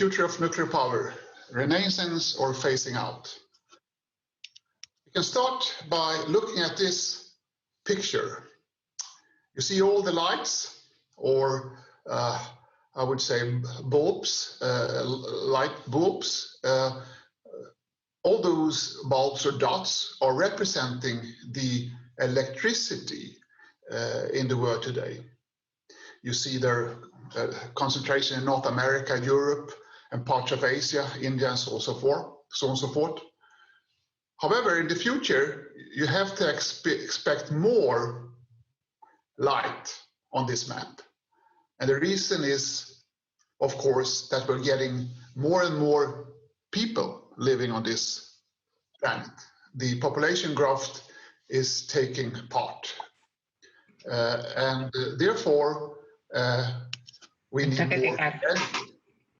future of nuclear power, renaissance or phasing out. You can start by looking at this picture. You see all the lights, or I would say bulbs, light bulbs. All those bulbs or dots are representing the electricity in the world today. You see their concentration in North America, Europe, and parts of Asia, India, and so on and so forth. However, in the future, you have to expect more light on this map. And the reason is, of course, that we're getting more and more people living on this planet. The population growth is taking part. And therefore, we need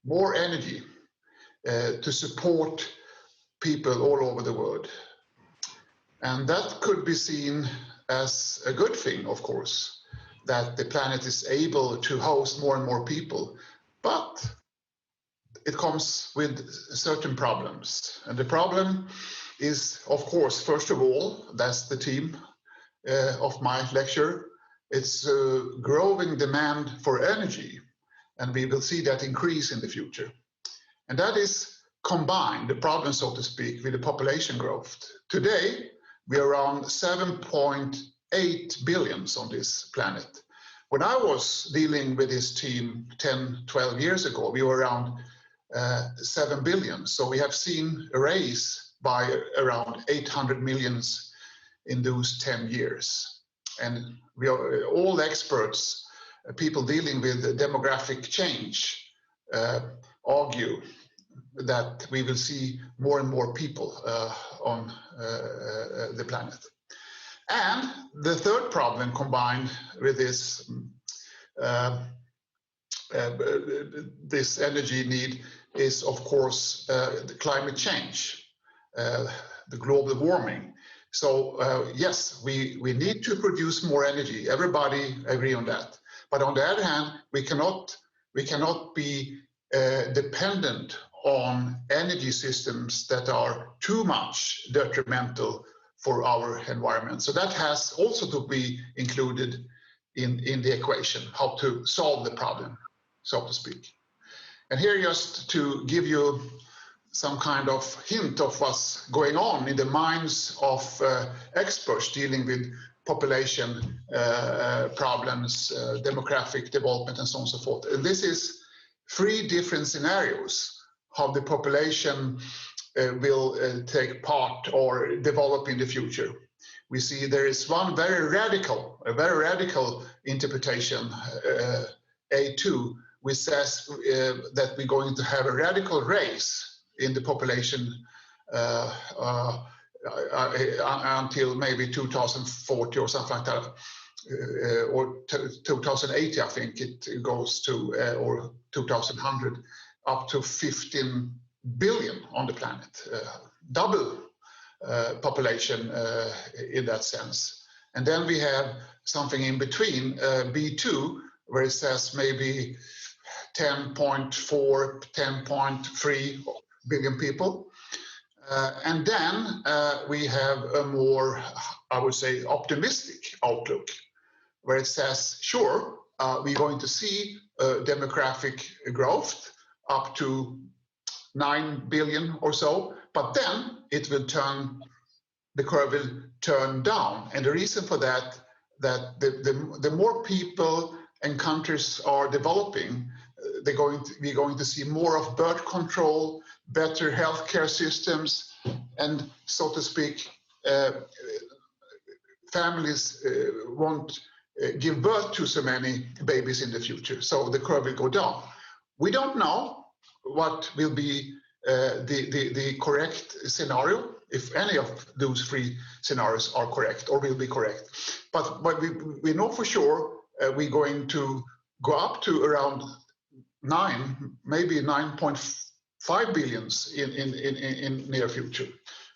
more energy to support people all over the world. And that could be seen as a good thing, of course, that the planet is able to host more and more people. But it comes with certain problems. And the problem is, of course, first of all, that's the theme of my lecture. It's a growing demand for energy, and we will see that increase in the future. And that is combined, the problem, so to speak, with the population growth. Today, we are around 7.8 billion on this planet. When I was dealing with this team 10, 12 years ago, we were around 7 billion. So we have seen a raise by around 800 millions in those 10 years. And we are all experts, people dealing with demographic change, argue that we will see more and more people on the planet. And the third problem combined with this this energy need is, of course, the climate change, the global warming. So yes, we need to produce more energy. Everybody agree on that. But on the other hand, we cannot be dependent on energy systems that are too much detrimental for our environment. So that has also to be included in the equation, how to solve the problem, so to speak. And here, just to give you some kind of hint of what's going on in the minds of experts dealing with population problems, demographic development, and so on and so forth. And this is 3 different scenarios how the population will take part or develop in the future. We see there is one very radical interpretation, A2, which says that we're going to have a radical raise in the population until maybe 2040 or something like that, or 2080, I think it goes to, or 2100, up to 15 billion on the planet, double population in that sense. And then we have something in between, B2, where it says maybe 10.4, 10.3 billion people. And then we have a more, I would say, optimistic outlook, where it says, sure, we're going to see demographic growth up to 9 billion or so, but then it will turn, the curve will turn down. And the reason for that, the more people and countries are developing, we're going to see more of birth control, better healthcare systems, and so to speak, families won't give birth to so many babies in the future. So the curve will go down. We don't know what will be the correct scenario, if any of those 3 scenarios are correct or will be correct. But we know for sure we're going to go up to around 9, maybe 9.5 billions in near future.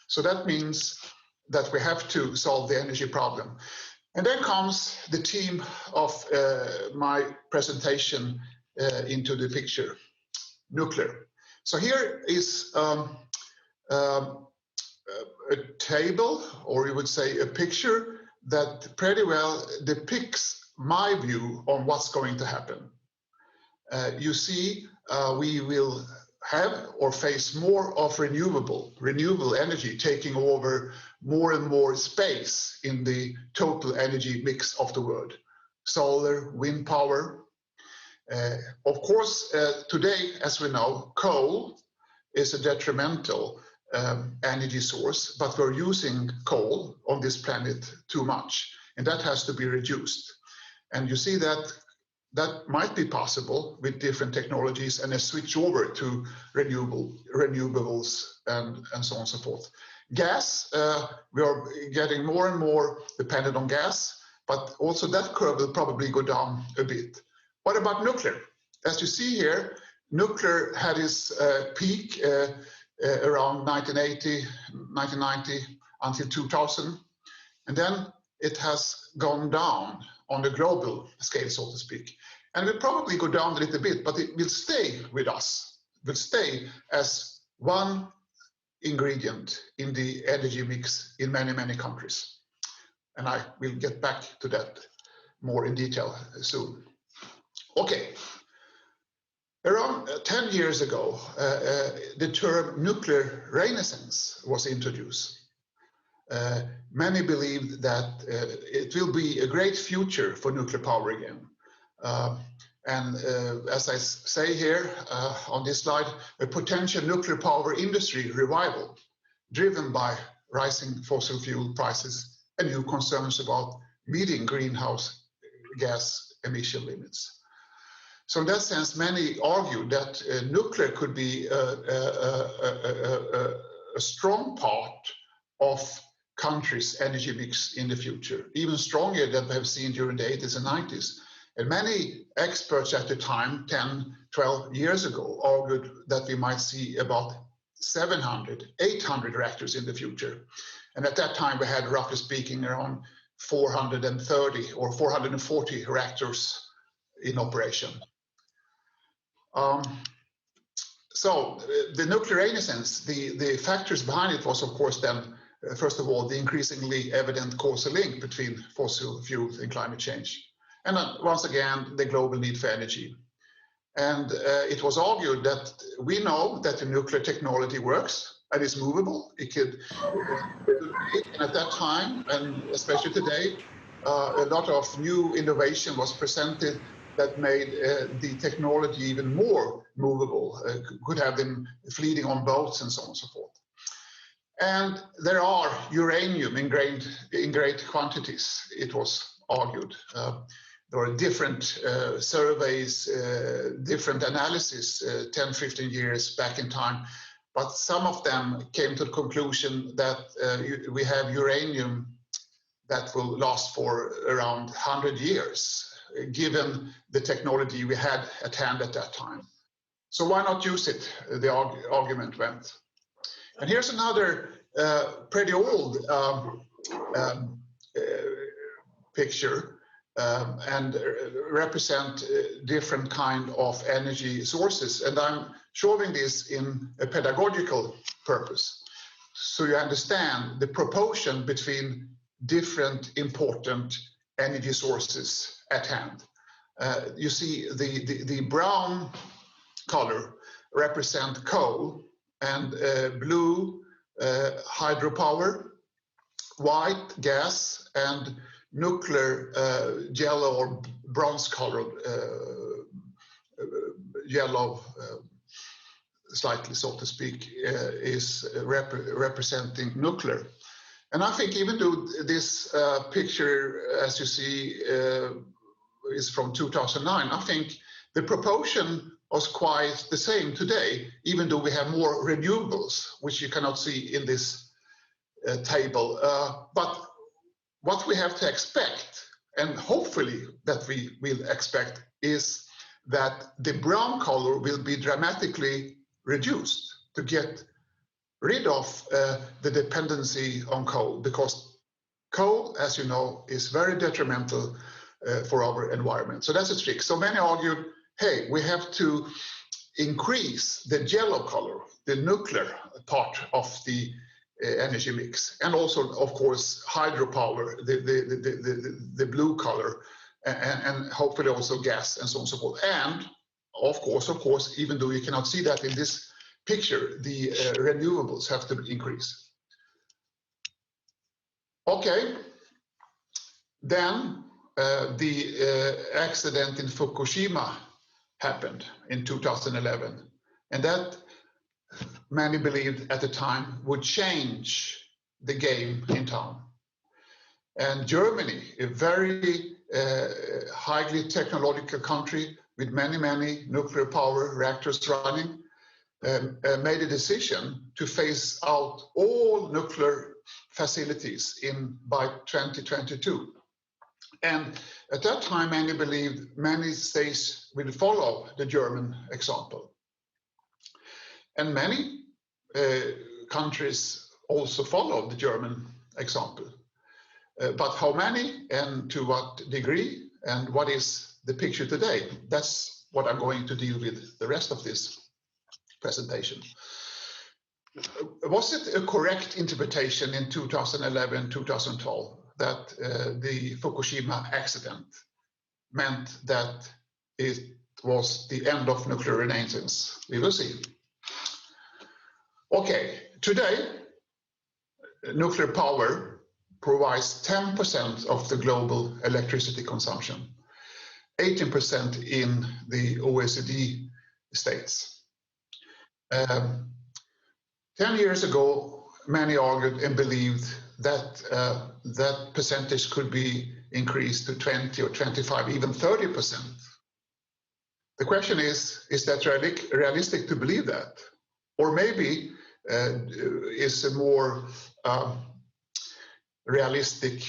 So that means that we have to solve the energy problem. And then comes the theme of my presentation into the picture, nuclear. So here is a table, or you would say a picture, that pretty well depicts my view on what's going to happen. You see, we will have or face more of renewable energy taking over more and more space in the total energy mix of the world. Solar, wind power. Of course, today, as we know, coal is a detrimental energy source, but we're using coal on this planet too much, and that has to be reduced. And you see that that might be possible with different technologies and a switch over to renewables and so on and so forth. Gas, we are getting more and more dependent on gas, but also that curve will probably go down a bit. What about nuclear? As you see here, nuclear had its peak around 1990 until 2000, and then it has gone down on the global scale, so to speak. And it will probably go down a little bit, but it will stay with us. It will stay as one ingredient in the energy mix in many, many countries. And I will get back to that more in detail soon. Okay. Around 10 years ago, the term nuclear renaissance was introduced. Many believed that it will be a great future for nuclear power again. As I say here on this slide, a potential nuclear power industry revival driven by rising fossil fuel prices and new concerns about meeting greenhouse gas emission limits. So in that sense, many argued that nuclear could be a strong part of countries' energy mix in the future, even stronger than we have seen during the 80s and 90s. And many experts at the time, 10, 12 years ago, argued that we might see about 700, 800 reactors in the future. And at that time, we had, roughly speaking, around 430 or 440 reactors in operation. So the nuclear renaissance, the factors behind it was, of course, then, first of all, the increasingly evident causal link between fossil fuels and climate change. And then, once again, the global need for energy. And it was argued that we know that the nuclear technology works and is movable. It could, and at that time, and especially today, a lot of new innovation was presented that made the technology even more movable, could have them fleeting on boats and so on and so forth. And there are uranium in great quantities, it was argued. There were different surveys, different analysis 10, 15 years back in time, but some of them came to the conclusion that we have uranium that will last for around 100 years, given the technology we had at hand at that time. So why not use it, the argument went. And here's another pretty old picture and represent different kind of energy sources. And I'm showing this in a pedagogical purpose, so you understand the proportion between different important energy sources at hand. You see the brown color represent coal, and blue hydropower, white gas, and nuclear yellow or bronze colored yellow slightly, so to speak, is representing nuclear. And I think even though this picture, as you see, is from 2009, I think the proportion was quite the same today, even though we have more renewables, which you cannot see in this table. But what we have to expect, and hopefully that we will expect, is that the brown color will be dramatically reduced to get rid of the dependency on coal, because coal, as you know, is very detrimental for our environment. So that's a trick. So many argued, hey, we have to increase the yellow color, the nuclear part of the energy mix, and also, of course, hydropower, the blue color, and hopefully also gas and so on and so forth. And of course, even though you cannot see that in this picture, the renewables have to increase. Okay, then the accident in Fukushima happened in 2011, and that many believed at the time would change the game in town. And Germany, a very highly technological country with many nuclear power reactors running, made a decision to phase out all nuclear facilities by 2022. And at that time, many believed many states will follow the German example. And many countries also followed the German example. But how many and to what degree and what is the picture today? That's what I'm going to deal with the rest of this presentation. Was it a correct interpretation in 2011, 2012 that the Fukushima accident meant that it was the end of nuclear renaissance? We will see. Okay, today, nuclear power provides 10% of the global electricity consumption, 18% in the OECD states. 10 years ago, many argued and believed that that percentage could be increased to 20 or 25, even 30%. The question is that realistic to believe that? Or maybe is a more realistic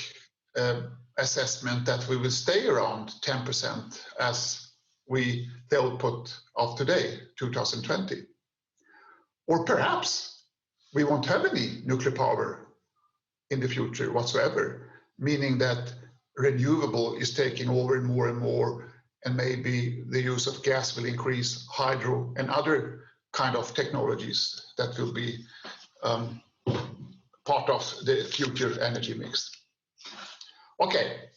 assessment that we will stay around 10% as the output of today, 2020. Or perhaps we won't have any nuclear power in the future whatsoever, meaning that renewable is taking over and more, and maybe the use of gas will increase, hydro and other kind of technologies that will be part of the future energy mix. Okay,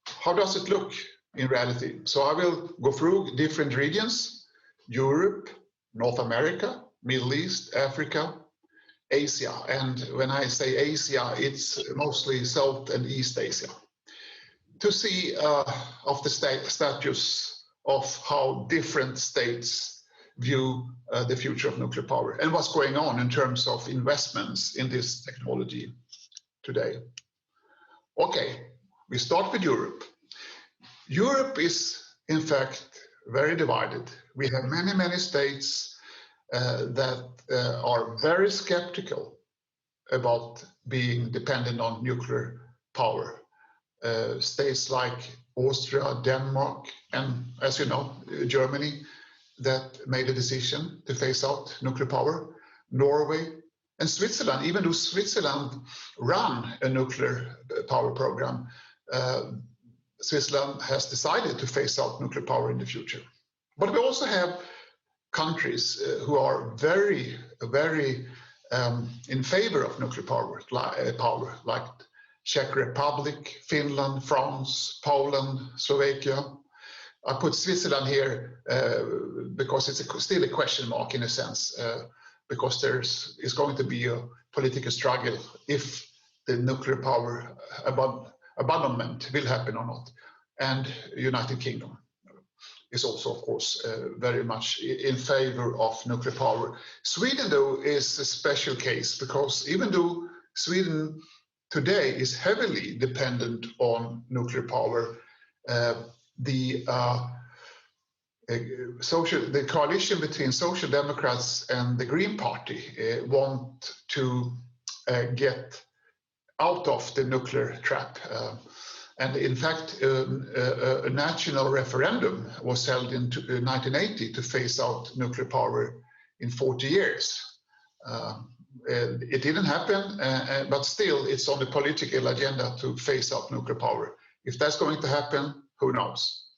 how does it look in reality? So I will go through different regions: Europe, North America, Middle East, Africa, Asia. And when I say Asia, it's mostly South and East Asia, to see of the status of how different states view the future of nuclear power and what's going on in terms of investments in this technology today. Okay, we start with Europe. Europe is, in fact, very divided. We have many states that are very skeptical about being dependent on nuclear power. States like Austria, Denmark, and, as you know, Germany, that made a decision to phase out nuclear power. Norway and Switzerland, even though Switzerland ran a nuclear power program, Switzerland has decided to phase out nuclear power in the future. But we also have countries who are very in favor of nuclear power, like Czech Republic, Finland, France, Poland, Slovakia. I put Switzerland here because it's still a question mark in a sense, because is going to be a political struggle if the nuclear power abandonment will happen or not. And United Kingdom is also, of course, very much in favor of nuclear power. Sweden, though, is a special case, because even though Sweden today is heavily dependent on nuclear power, the coalition between Social Democrats and the Green Party want to get out of the nuclear trap. And in fact, a national referendum was held in 1980 to phase out nuclear power in 40 years. It didn't happen, but still it's on the political agenda to phase out nuclear power. If that's going to happen, who knows?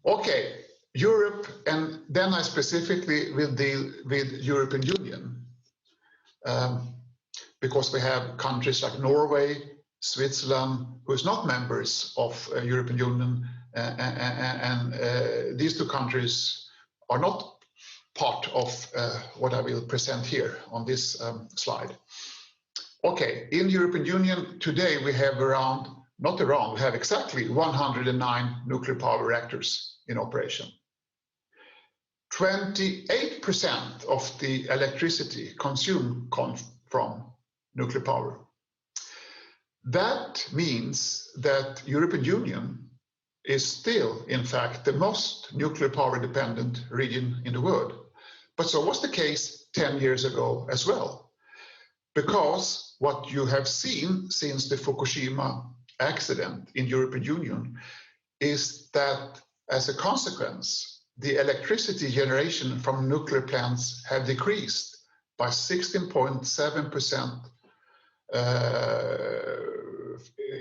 Okay, Europe, and then I specifically will deal with European Union, because we have countries like Norway, Switzerland, who is not members of European Union, and these two countries are not part of what I will present here on this slide. Okay, in European Union today we have we have exactly 109 nuclear power reactors in operation. 28% of the electricity consumed comes from nuclear power. That means that European Union is still, in fact, the most nuclear power dependent region in the world. But so was the case 10 years ago as well. Because what you have seen since the Fukushima accident in European Union is that as a consequence, the electricity generation from nuclear plants have decreased by 16.7%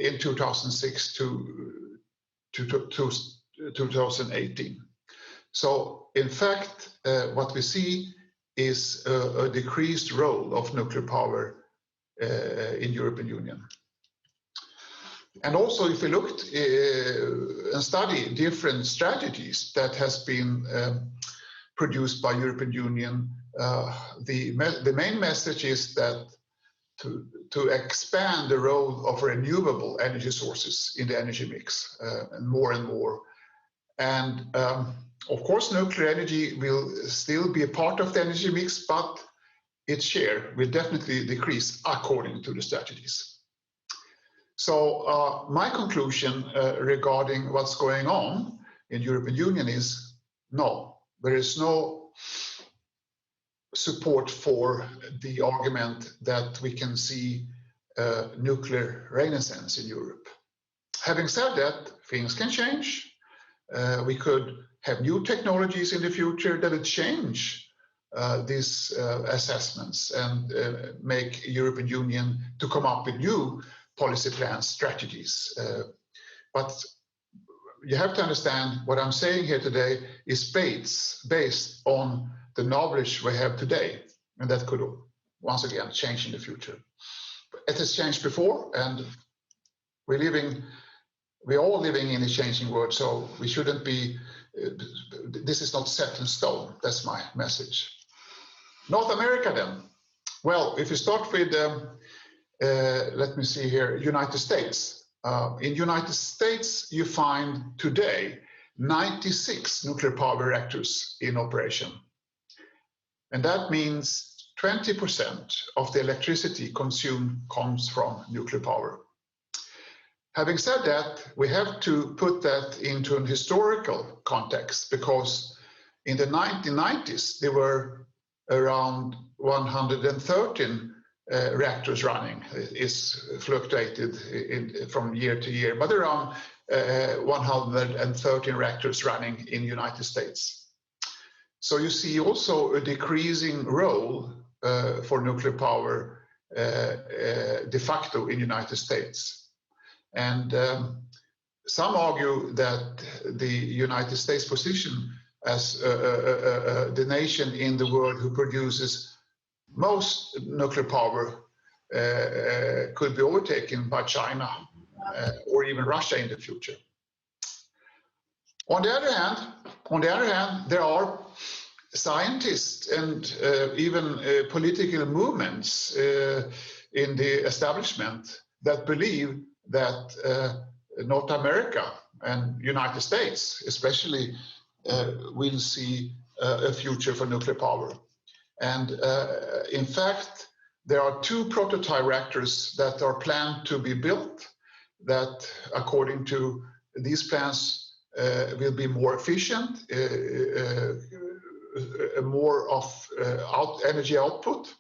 in 2006 to 2018. So in fact, what we see is a decreased role of nuclear power in European Union. And also, if we looked and study different strategies that has been produced by European Union, the main message is that to expand the role of renewable energy sources in the energy mix and more. And of course, nuclear energy will still be a part of the energy mix, but its share will definitely decrease according to the strategies. So my conclusion regarding what's going on in European Union is no, there is no support for the argument that we can see nuclear renaissance in Europe. Having said that, things can change. We could have new technologies in the future that would change these assessments and make European Union to come up with new policy plans, strategies. But you have to understand what I'm saying here today is based on the knowledge we have today, and that could once again change in the future. It has changed before, and we're all living in a changing world, so we shouldn't be, this is not set in stone. That's my message. North America then. Well, if you start with, let me see here, United States. In United States, you find today 96 nuclear power reactors in operation. And that means 20% of the electricity consumed comes from nuclear power. Having said that, we have to put that into an historical context, because in the 1990s, there were around 113 reactors running. It's fluctuated from year to year, but around 113 reactors running in the United States. So you see also a decreasing role for nuclear power de facto in the United States. And some argue that the United States position as the nation in the world who produces most nuclear power could be overtaken by China or even Russia in the future. On the other hand, there are scientists and even political movements in the establishment that believe that North America and United States especially will see a future for nuclear power. And in fact, there are 2 prototype reactors that are planned to be built that, according to these plans, will be more efficient, more of energy output.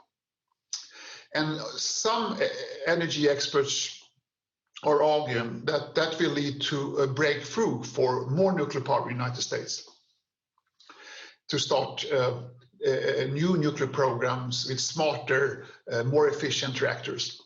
And some energy experts are arguing that that will lead to a breakthrough for more nuclear power in the United States to start new nuclear programs with smarter, more efficient reactors.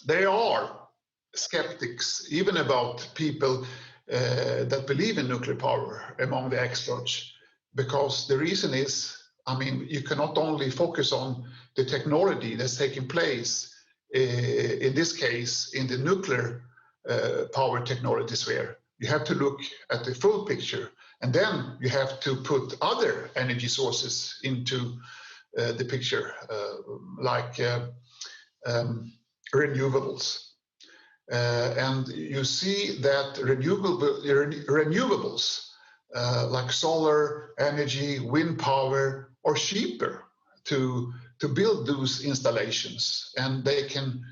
There are skeptics even about people that believe in nuclear power among the experts, because the reason is, I mean, you cannot only focus on the technology that's taking place, in this case, in the nuclear power technology sphere. You have to look at the full picture, and then you have to put other energy sources into the picture, like renewables. And you see that renewables like solar energy, wind power, are cheaper to build those installations, and they can,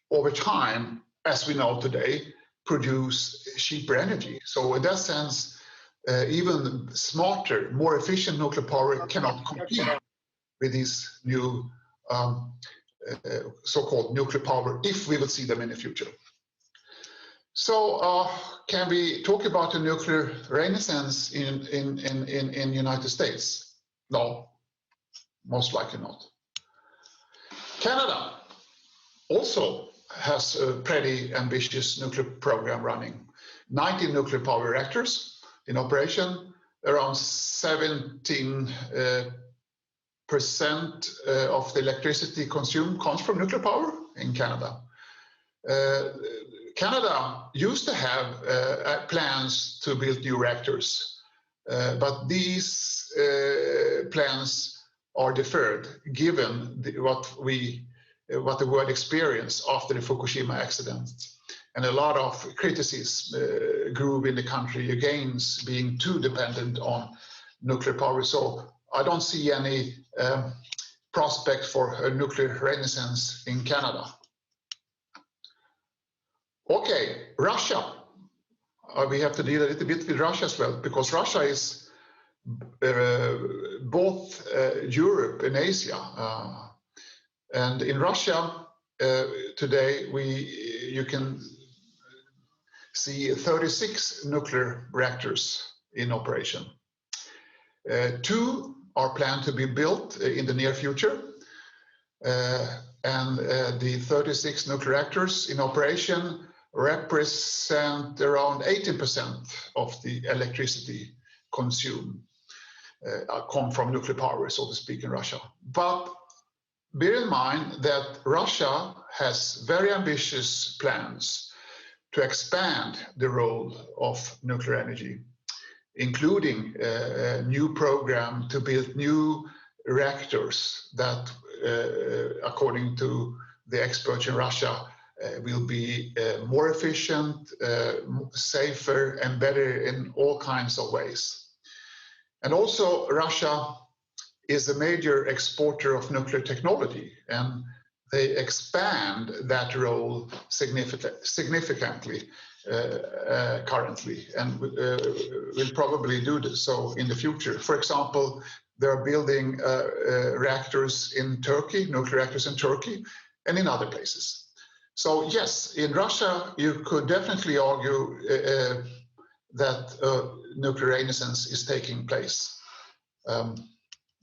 over time, as we know today, produce cheaper energy. So in that sense, even smarter, more efficient nuclear power cannot compete with these new so-called nuclear power, if we will see them in the future. So can we talk about the nuclear renaissance in United States? No, most likely not. Canada also has a pretty ambitious nuclear program running. 19 nuclear power reactors in operation, around 17% of the electricity consumed comes from nuclear power in Canada. Canada used to have plans to build new reactors, but these plans are deferred given what the world experienced after the Fukushima accident. And a lot of criticism grew in the country against being too dependent on nuclear power. So I don't see any prospect for a nuclear renaissance in Canada. Okay, Russia. We have to deal a little bit with Russia as well, because Russia is both Europe and Asia. And in Russia today, you can see 36 nuclear reactors in operation. 2 are planned to be built in the near future. And the 36 nuclear reactors in operation represent around 18% of the electricity consumed come from nuclear power, so to speak, in Russia. But bear in mind that Russia has very ambitious plans to expand the role of nuclear energy, including a new program to build new reactors that, according to the experts in Russia, will be more efficient, safer, and better in all kinds of ways. And also, Russia is a major exporter of nuclear technology, and they expand that role significantly currently, and will probably do so in the future. For example, they're building reactors in Turkey, nuclear reactors in Turkey, and in other places. So yes, in Russia, you could definitely argue that nuclear renaissance is taking place.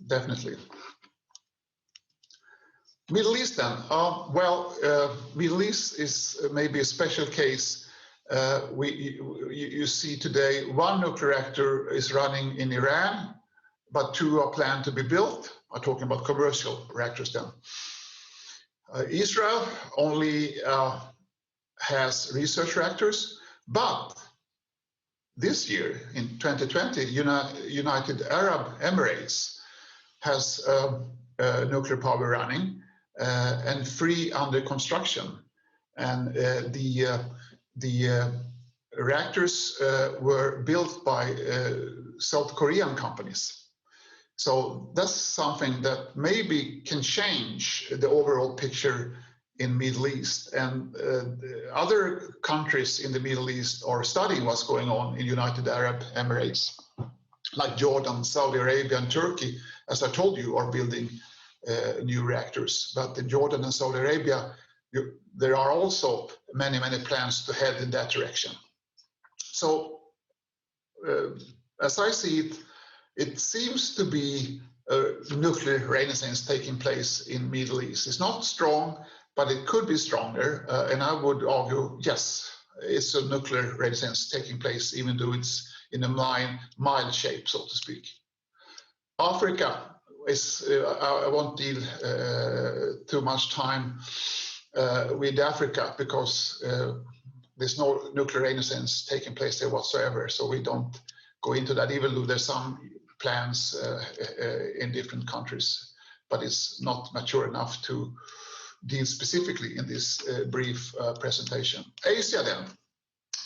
Definitely. Middle East then. Middle East is maybe a special case. You see today 1 nuclear reactor is running in Iran, but 2 are planned to be built. I'm talking about commercial reactors then. Israel only has research reactors, but this year, in 2020, United Arab Emirates has nuclear power running and 3 under construction. And the reactors were built by South Korean companies. So that's something that maybe can change the overall picture in Middle East. And other countries in the Middle East are studying what's going on in United Arab Emirates, like Jordan, Saudi Arabia, and Turkey, as I told you, are building new reactors. But in Jordan and Saudi Arabia, there are also many, many plans to head in that direction. So as I see it, it seems to be a nuclear renaissance taking place in Middle East. It's not strong, but it could be stronger. And I would argue, yes, is a nuclear renaissance taking place, even though it's in a mild shape, so to speak. Africa is, I won't deal too much time with Africa because there's no nuclear renaissance taking place there whatsoever, so we don't go into that, even though there's some plans in different countries, but it's not mature enough to deal specifically in this brief presentation. Asia then,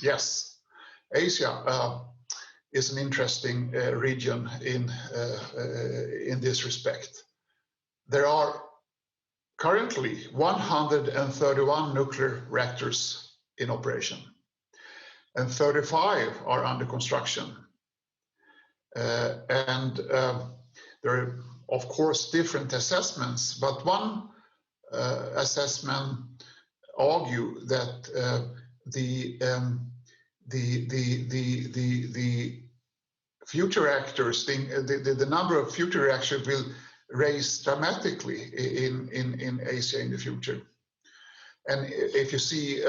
yes, Asia is an interesting region in this respect. There are currently 131 nuclear reactors in operation, and 35 are under construction. And there are, of course, different assessments, but one assessment argue that the future reactors, the number of future reactors will rise dramatically in Asia in the future. And if you see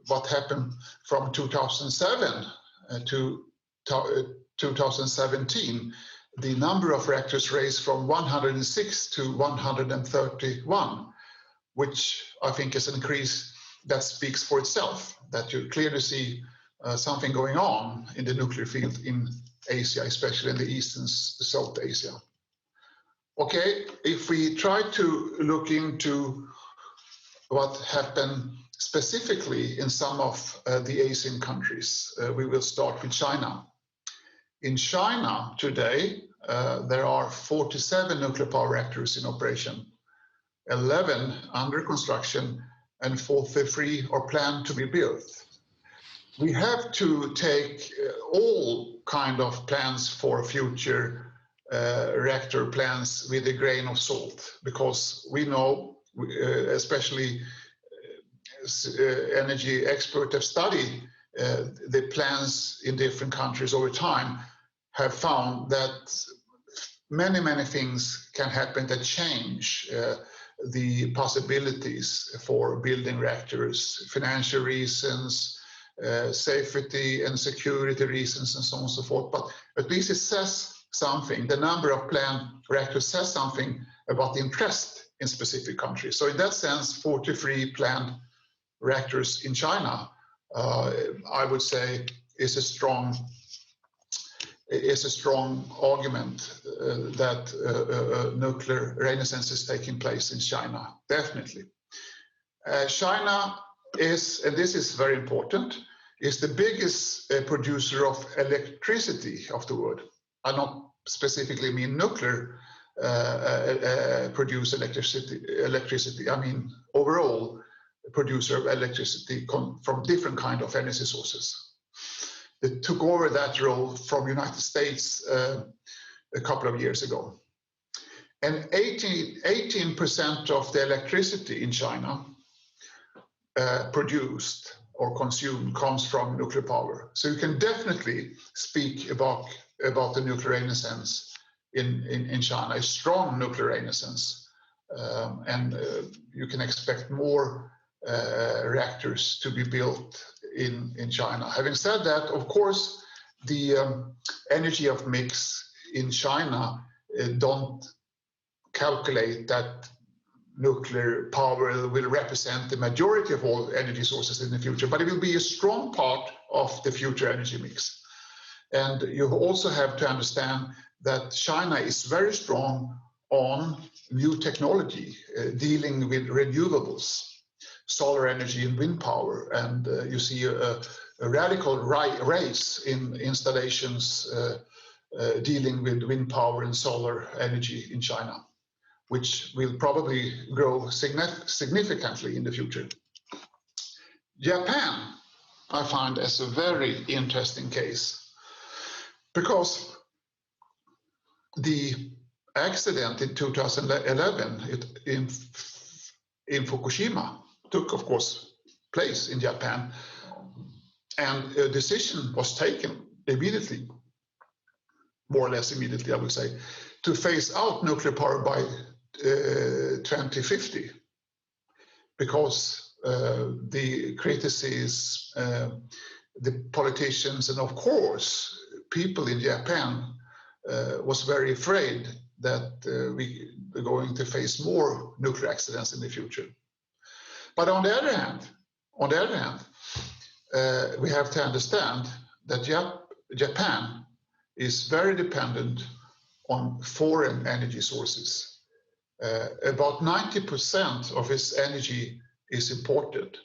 what happened from 2007 to 2017, the number of reactors raised from 106 to 131, which I think is an increase that speaks for itself, that you clearly see something going on in the nuclear field in Asia, especially in the East and South Asia. Okay, if we try to look into what happened specifically in some of the Asian countries, we will start with China. In China today, there are 47 nuclear power reactors in operation, 11 under construction, and 43 are planned to be built. We have to take all kind of plans for future reactor plans with a grain of salt, because we know, especially energy experts have studied the plans in different countries over time, have found that many things can happen that change the possibilities for building reactors, financial reasons, safety and security reasons, and so on and so forth. But at least it says something. The number of planned reactors says something about the interest in specific countries. So in that sense, 43 planned reactors in China, I would say, is a strong argument that nuclear renaissance is taking place in China, definitely. China is, and this is very important, is the biggest producer of electricity of the world. I don't specifically mean nuclear produce electricity. I mean overall producer of electricity from different kind of energy sources. It took over that role from United States a couple of years ago. And 18% of the electricity in China produced or consumed comes from nuclear power. So you can definitely speak about the nuclear renaissance in China, a strong nuclear renaissance. And you can expect more reactors to be built in China. Having said that, of course, the energy of mix in China don't calculate that nuclear power will represent the majority of all energy sources in the future, but it will be a strong part of the future energy mix. And you also have to understand that China is very strong on new technology, dealing with renewables, solar energy and wind power. And you see a radical race in installations dealing with wind power and solar energy in China, which will probably grow significantly in the future. Japan, I find, as a very interesting case, because the accident in 2011 in Fukushima took, of course, place in Japan, and a decision was taken immediately, more or less immediately, I would say, to phase out nuclear power by 2050, because the critics, the politicians, and of course, people in Japan was very afraid that we were going to face more nuclear accidents in the future. But on the other hand, we have to understand that Japan is very dependent on foreign energy sources. About 90% of its energy is imported.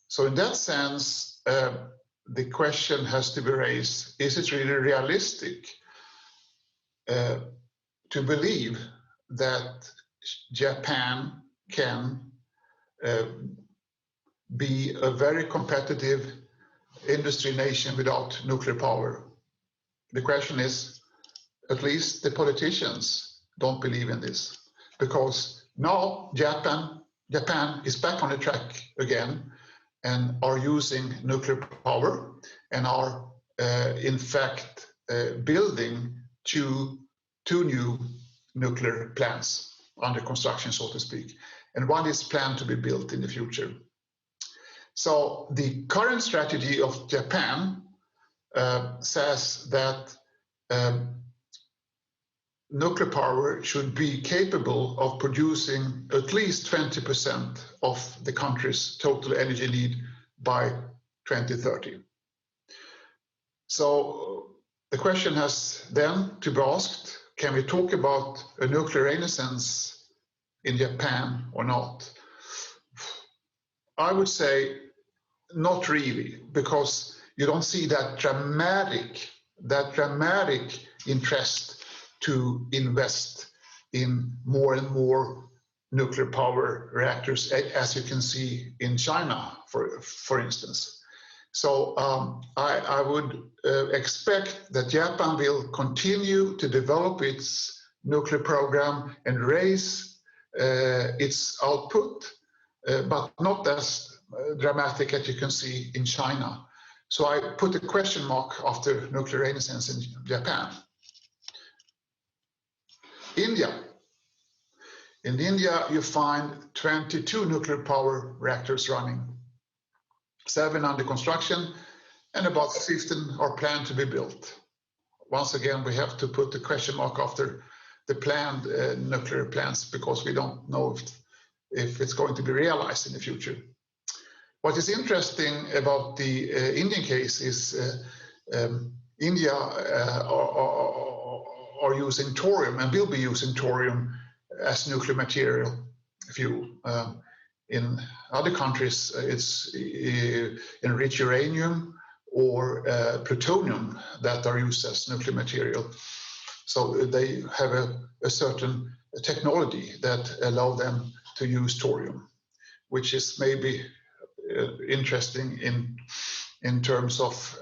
So in that sense, the question has to be raised, is it really realistic to believe that Japan can be a very competitive industry nation without nuclear power? The question is, at least the politicians don't believe in this, because now Japan is back on the track again and are using nuclear power and are in fact building two new nuclear plants under construction, so to speak, and one is planned to be built in the future. So the current strategy of Japan says that nuclear power should be capable of producing at least 20% of the country's total energy need by 2030. So the question has then to be asked, can we talk about a nuclear renaissance in Japan or not? I would say not really, because you don't see that dramatic interest to invest in more and more nuclear power reactors, as you can see in China, for instance. So I would expect that Japan will continue to develop its nuclear program and raise its output, but not as dramatic as you can see in China. So I put a question mark after nuclear renaissance in Japan. India. In India, you find 22 nuclear power reactors running, 7 under construction, and about 15 are planned to be built. Once again, we have to put the question mark after the planned nuclear plants, because we don't know if it's going to be realized in the future. What is interesting about the Indian case is India are using thorium and will be using thorium as nuclear material fuel. In other countries, it's enriched uranium or plutonium that are used as nuclear material. So they have a certain technology that allow them to use thorium, which is maybe interesting in terms of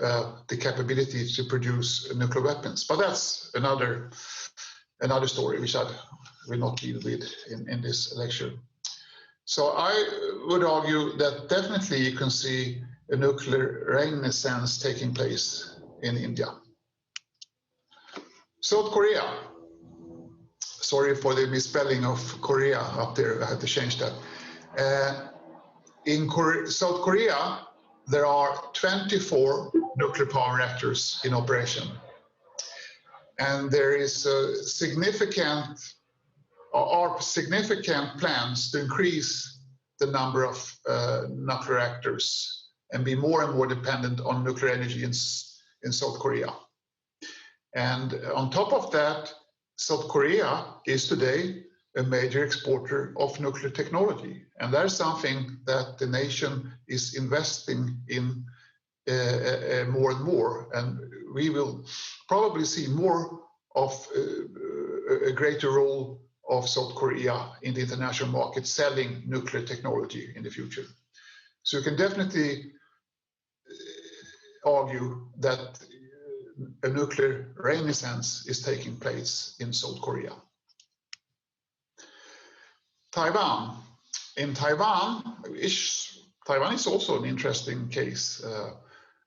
the capability to produce nuclear weapons. But that's another story which I will not deal with in this lecture. So I would argue that definitely you can see a nuclear renaissance taking place in India. South Korea. Sorry for the misspelling of Korea up there, I had to change that. In South Korea, there are 24 nuclear power reactors in operation. And there is significant plans to increase the number of nuclear reactors and be more and more dependent on nuclear energy in South Korea. And on top of that, South Korea is today a major exporter of nuclear technology. And that's something that the nation is investing in more and more. And we will probably see more of a greater role of South Korea in the international market selling nuclear technology in the future. So you can definitely argue that a nuclear renaissance is taking place in South Korea. Taiwan. In Taiwan is also an interesting case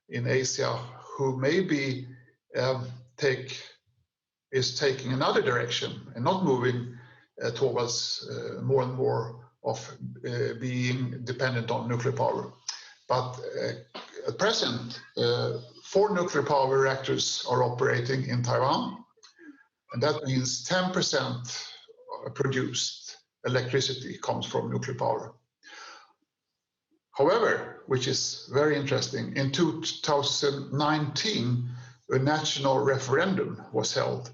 in Asia, who maybe is taking another direction and not moving towards more and more of being dependent on nuclear power. But at present, 4 nuclear power reactors are operating in Taiwan, and that means 10% produced electricity comes from nuclear power. However, which is very interesting, in 2019, a national referendum was held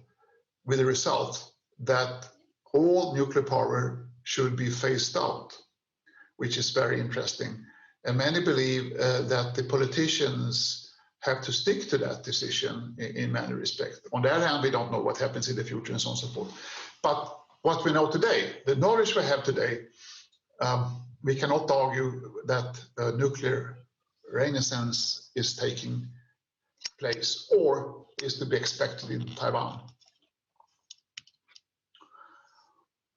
with the result that all nuclear power should be phased out, which is very interesting. And many believe that the politicians have to stick to that decision in many respects. On the other hand, we don't know what happens in the future and so on and so forth. But what we know today, the knowledge we have today, we cannot argue that nuclear renaissance is taking place or is to be expected in Taiwan.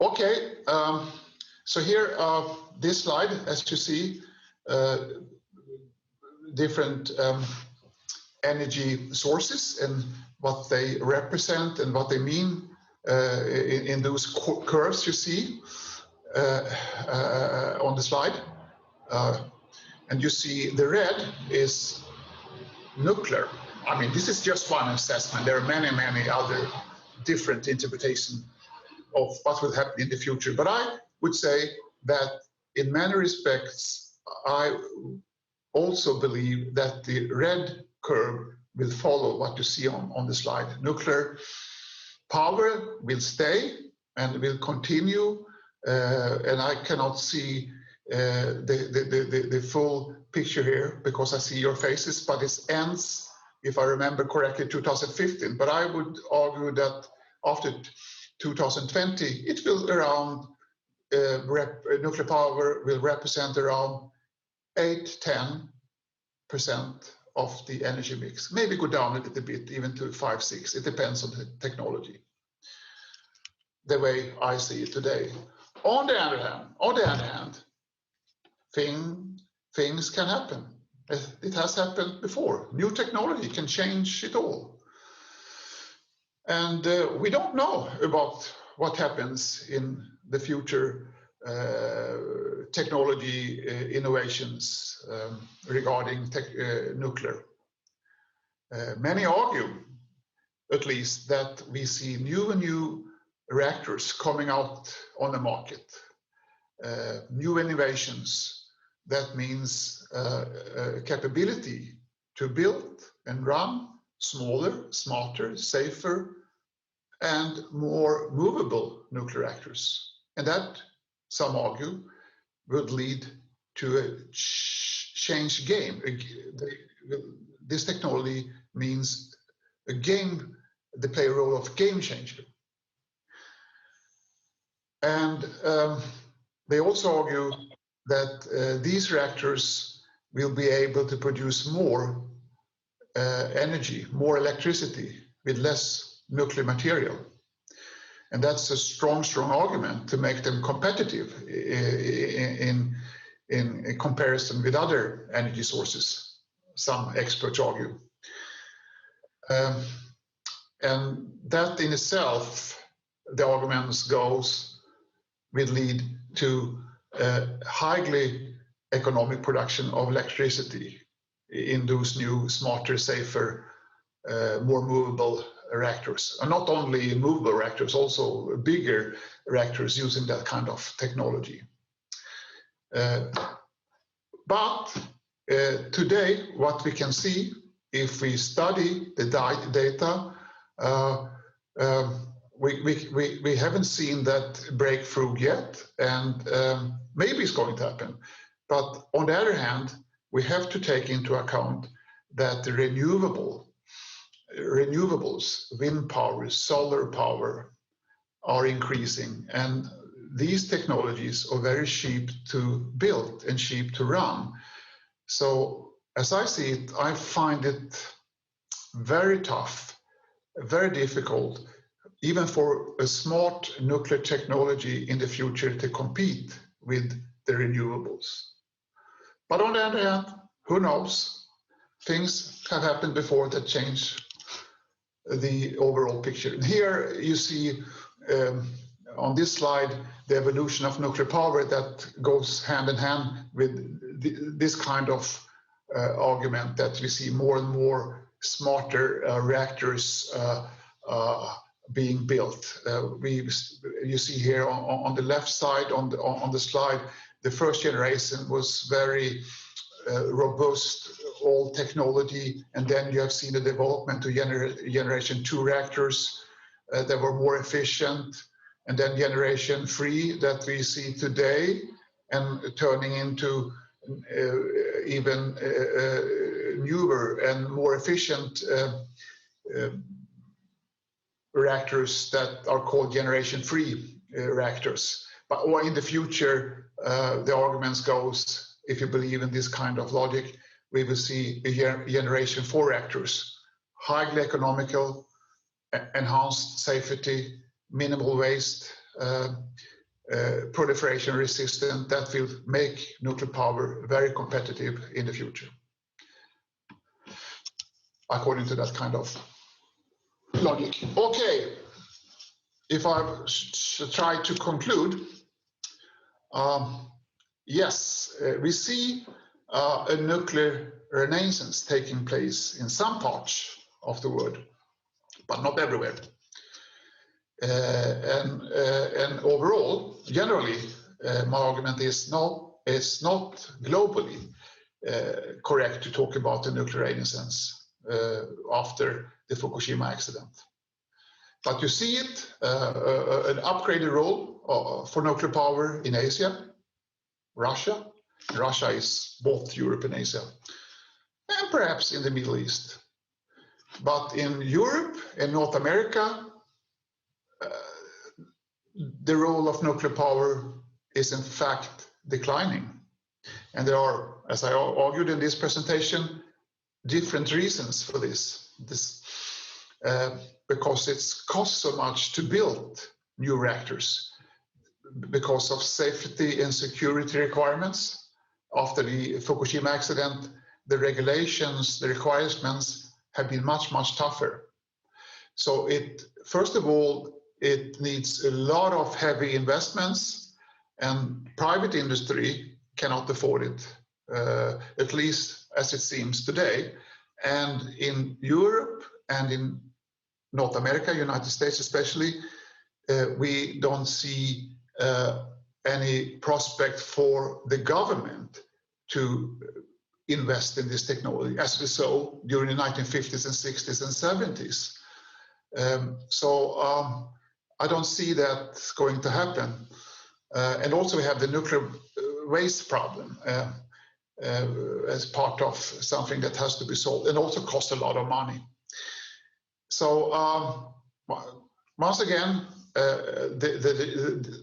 Okay, so here, this slide, as you see, different energy sources and what they represent and what they mean in those curves you see on the slide. And you see the red is nuclear. I mean, this is just one assessment. There are many, many other different interpretations of what will happen in the future. But I would say that in many respects, I also believe that the red curve will follow what you see on the slide. Nuclear power will stay and will continue, and I cannot see the full picture here because I see your faces, but it ends, if I remember correctly, 2015. But I would argue that after 2020, it will around, nuclear power will represent around 8–10% of the energy mix. Maybe go down a little bit, even to 5–6. It depends on the technology, the way I see it today. On the other hand, things can happen. It has happened before. New technology can change it all. And we don't know about what happens in the future technology innovations regarding nuclear. Many argue, at least, that we see new reactors coming out on the market, new innovations. That means capability to build and run smaller, smarter, safer, and more movable nuclear reactors. And that, some argue, would lead to a change game. This technology means a game, they play a role of game changer. And they also argue that these reactors will be able to produce more energy, more electricity with less nuclear material. And that's a strong argument to make them competitive in comparison with other energy sources, some experts argue. And that in itself, the arguments goes, will lead to highly economic production of electricity in those new, smarter, safer, more movable reactors. And not only movable reactors, also bigger reactors using that kind of technology. But today, what we can see, if we study the data, we haven't seen that breakthrough yet, and maybe it's going to happen. But on the other hand, we have to take into account that the renewables, wind power, solar power, are increasing, and these technologies are very cheap to build and cheap to run. So as I see it, I find it very tough, very difficult, even for a smart nuclear technology in the future to compete with the renewables. But on the other hand, who knows? Things have happened before that change the overall picture. And here you see on this slide the evolution of nuclear power that goes hand in hand with this kind of argument that we see more and more smarter reactors being built. You see here on the left side on the slide, the first generation was very robust, old technology, and then you have seen the development to generation 2 reactors that were more efficient, and then generation 3 that we see today, and turning into even newer and more efficient reactors that are called generation 3 reactors. But or in the future, the arguments goes, if you believe in this kind of logic, we will see generation 4 reactors, highly economical, enhanced safety, minimal waste, proliferation resistant, that will make nuclear power very competitive in the future, according to that kind of logic. Okay, if I should try to conclude, yes, we see a nuclear renaissance taking place in some parts of the world, but not everywhere. And overall, generally, my argument is no, it's not globally correct to talk about the nuclear renaissance after the Fukushima accident. But you see it, an upgraded role for nuclear power in Asia, Russia. Russia is both Europe and Asia, and perhaps in the Middle East. But in Europe and North America, the role of nuclear power is in fact declining. And there are, as I argued in this presentation, different reasons for this. Because it's cost so much to build new reactors, because of safety and security requirements. After the Fukushima accident, the regulations, the requirements have been much, much tougher. So first of all, it needs a lot of heavy investments, and private industry cannot afford it, at least as it seems today. And in Europe and in North America, United States especially, we don't see any prospect for the government to invest in this technology, as we saw during the 1950s and 60s and 70s. I don't see that going to happen. And also we have the nuclear waste problem as part of something that has to be solved, and also costs a lot of money. So once again,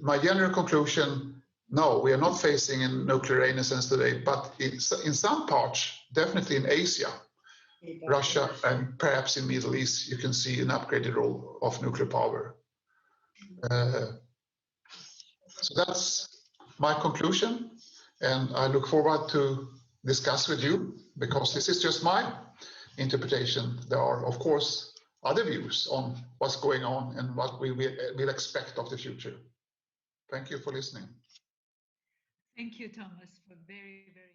my general conclusion, no, we are not facing a nuclear renaissance today, but in some parts, definitely in Asia, Russia, and perhaps in Middle East, you can see an upgraded role of nuclear power. So that's my conclusion, and I look forward to discuss with you, because this is just my interpretation. There are, of course, other views on what's going on and what we will expect of the future. Thank you for listening. Thank you, Thomas, for very, very